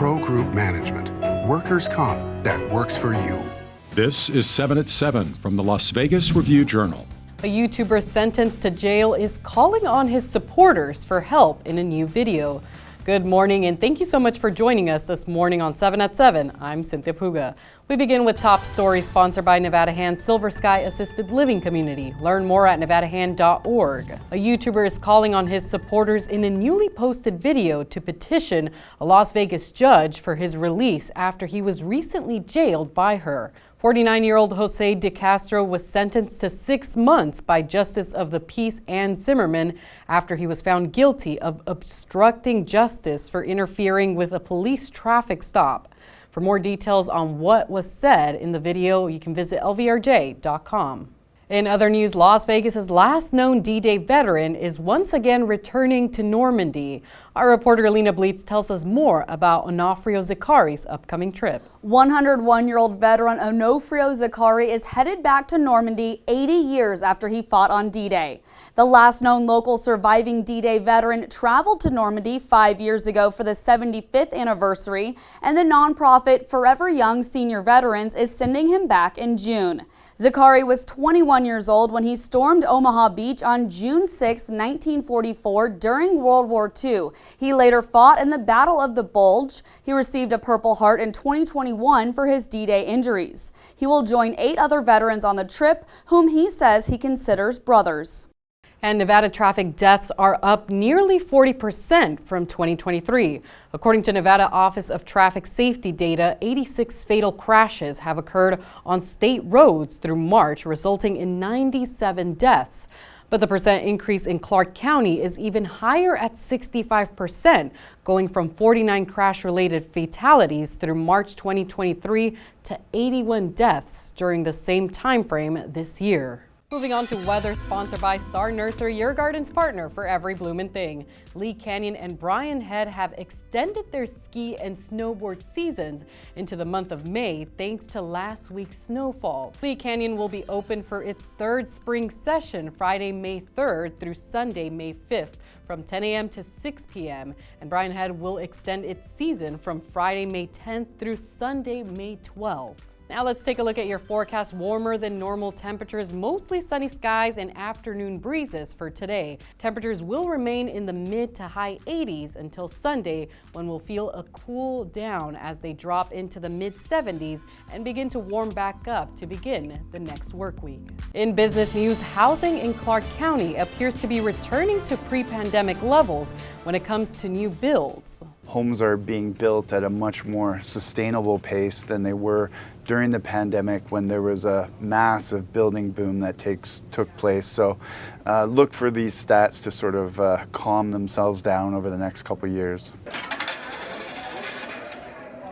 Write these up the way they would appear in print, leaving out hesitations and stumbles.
Pro Group Management. Workers' comp that works for you. This is 7 at 7 from the Las Vegas Review-Journal. A YouTuber sentenced to jail is calling on his supporters for help in a new video. Good morning and thank you so much for joining us this morning on 7 at 7. I'm Cynthia Puga. We begin with top stories sponsored by Nevada Hand Silver Sky Assisted Living Community. Learn more at nevadahand.org. A YouTuber is calling on his supporters in a newly posted video to petition a Las Vegas judge for his release after he was recently jailed by her. 49-year-old Jose De Castro was sentenced to 6 months by Justice of the Peace Ann Zimmerman after he was found guilty of obstructing justice for interfering with a police traffic stop. For more details on what was said in the video, you can visit lvrj.com. In other news, Las Vegas's last known D-Day veteran is once again returning to Normandy. Our reporter Alina Bleets tells us more about Onofrio Zicari's upcoming trip. 101-year-old veteran Onofrio Zicari is headed back to Normandy 80 years after he fought on D-Day. The last known local surviving D-Day veteran traveled to Normandy 5 years ago for the 75th anniversary, and the nonprofit Forever Young Senior Veterans is sending him back in June. Zicari was 21 years old when he stormed Omaha Beach on June 6, 1944 during World War II. He later fought in the Battle of the Bulge. He received a Purple Heart in 2021 for his D-Day injuries. He will join 8 other veterans on the trip, whom he says he considers brothers. And Nevada traffic deaths are up nearly 40% from 2023. According to Nevada Office of Traffic Safety data, 86 fatal crashes have occurred on state roads through March, resulting in 97 deaths. But the percent increase in Clark County is even higher at 65%, going from 49 crash-related fatalities through March 2023 to 81 deaths during the same time frame this year. Moving on to weather, sponsored by Star Nursery, your garden's partner for every bloomin' thing. Lee Canyon and Brian Head have extended their ski and snowboard seasons into the month of May thanks to last week's snowfall. Lee Canyon will be open for its third spring session Friday, May 3rd through Sunday, May 5th from 10 a.m. to 6 p.m. And Brian Head will extend its season from Friday, May 10th through Sunday, May 12th. Now let's take a look at your forecast. Warmer than normal temperatures, mostly sunny skies and afternoon breezes for today. Temperatures will remain in the mid to high 80s until Sunday, when we'll feel a cool down as they drop into the mid 70s and begin to warm back up to begin the next work week. In business news, housing in Clark County appears to be returning to pre-pandemic levels when it comes to new builds. Homes are being built at a much more sustainable pace than they were during the pandemic, when there was a massive building boom that took place. So look for these stats to sort of calm themselves down over the next couple years.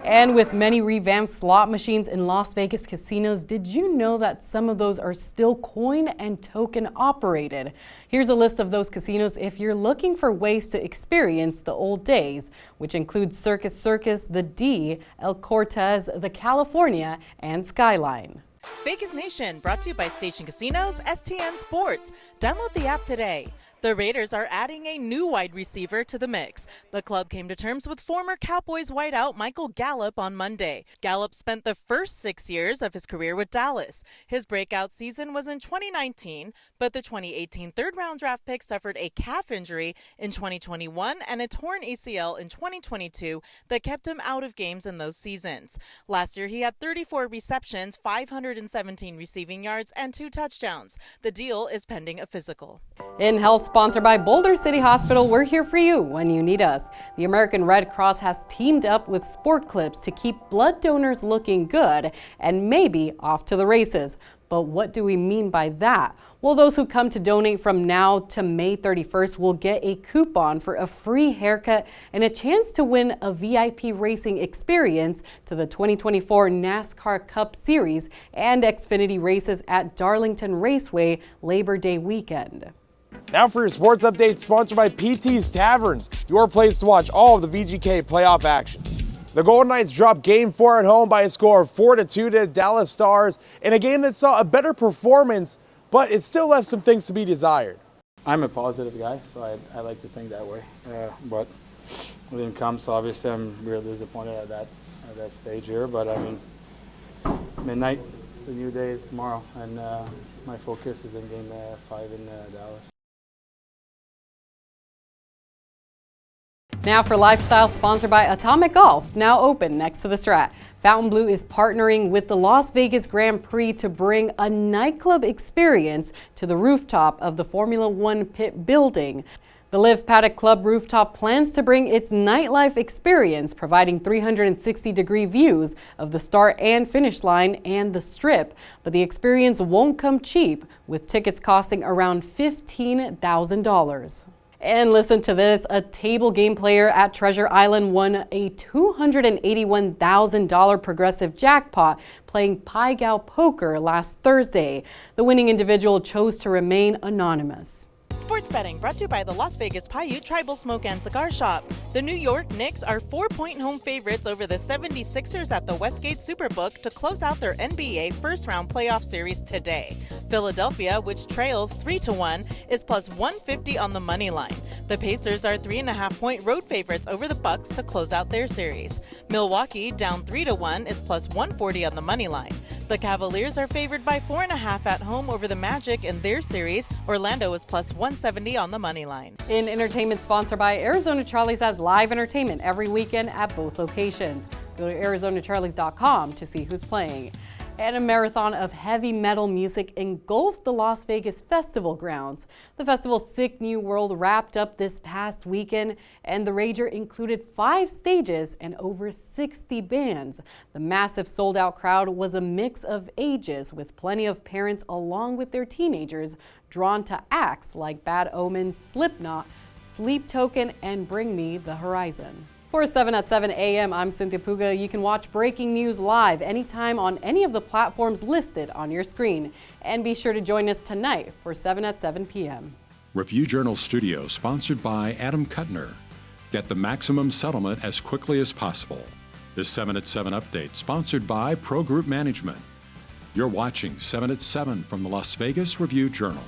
And with many revamped slot machines in Las Vegas casinos, did you know that some of those are still coin and token operated? Here's a list of those casinos if you're looking for ways to experience the old days, which include Circus Circus, the D, El Cortez, the California, and Skyline. Vegas Nation, brought to you by Station Casinos, STN Sports. Download the app today. The Raiders are adding a new wide receiver to the mix. The club came to terms with former Cowboys wideout Michael Gallup on Monday. Gallup spent the first 6 years of his career with Dallas. His breakout season was in 2019, but the 2018 third-round draft pick suffered a calf injury in 2021 and a torn ACL in 2022 that kept him out of games in those seasons. Last year, he had 34 receptions, 517 receiving yards, and 2 touchdowns. The deal is pending a physical. In health, sponsored by Boulder City Hospital, we're here for you when you need us. The American Red Cross has teamed up with Sport Clips to keep blood donors looking good and maybe off to the races. But what do we mean by that? Well, those who come to donate from now to May 31st will get a coupon for a free haircut and a chance to win a VIP racing experience to the 2024 NASCAR Cup Series and Xfinity races at Darlington Raceway Labor Day weekend. Now for your sports update, sponsored by PT's Taverns, your place to watch all of the VGK playoff action. The Golden Knights dropped Game 4 at home by a score of 4-2 to the Dallas Stars in a game that saw a better performance, but it still left some things to be desired. I'm a positive guy, so I like to think that way. But we didn't come, so obviously I'm really disappointed at that stage here. But I mean, midnight, it's a new day tomorrow, and my focus is in Game 5 in Dallas. Now for Lifestyle, sponsored by Atomic Golf, now open next to the Strat. Fontainebleau is partnering with the Las Vegas Grand Prix to bring a nightclub experience to the rooftop of the Formula One pit building. The Live Paddock Club rooftop plans to bring its nightlife experience, providing 360-degree views of the start and finish line and the Strip. But the experience won't come cheap, with tickets costing around $15,000. And listen to this, a table game player at Treasure Island won a $281,000 progressive jackpot playing Pai Gow poker last Thursday. The winning individual chose to remain anonymous. Sports betting brought to you by the Las Vegas Paiute Tribal Smoke and Cigar Shop. The New York Knicks are 4-point home favorites over the 76ers at the Westgate Superbook to close out their NBA first-round playoff series today. Philadelphia, which trails 3-1, is plus 150 on the money line. The Pacers are 3.5-point road favorites over the Bucks to close out their series. Milwaukee, down 3-1, is plus 140 on the money line. The Cavaliers are favored by 4.5 at home over the Magic in their series. Orlando is plus 170 on the money line. In entertainment, sponsored by Arizona Charlie's, has live entertainment every weekend at both locations. Go to ArizonaCharlies.com to see who's playing. And a marathon of heavy metal music engulfed the Las Vegas festival grounds. The festival's Sick New World wrapped up this past weekend, and the Rager included 5 stages and over 60 bands. The massive sold-out crowd was a mix of ages, with plenty of parents along with their teenagers drawn to acts like Bad Omens, Slipknot, Sleep Token, and Bring Me the Horizon. For 7 at 7 a.m., I'm Cynthia Puga. You can watch breaking news live anytime on any of the platforms listed on your screen. And be sure to join us tonight for 7 at 7 p.m. Review Journal Studio, sponsored by Adam Kuttner. Get the maximum settlement as quickly as possible. This 7 at 7 update, sponsored by Pro Group Management. You're watching 7 at 7 from the Las Vegas Review Journal.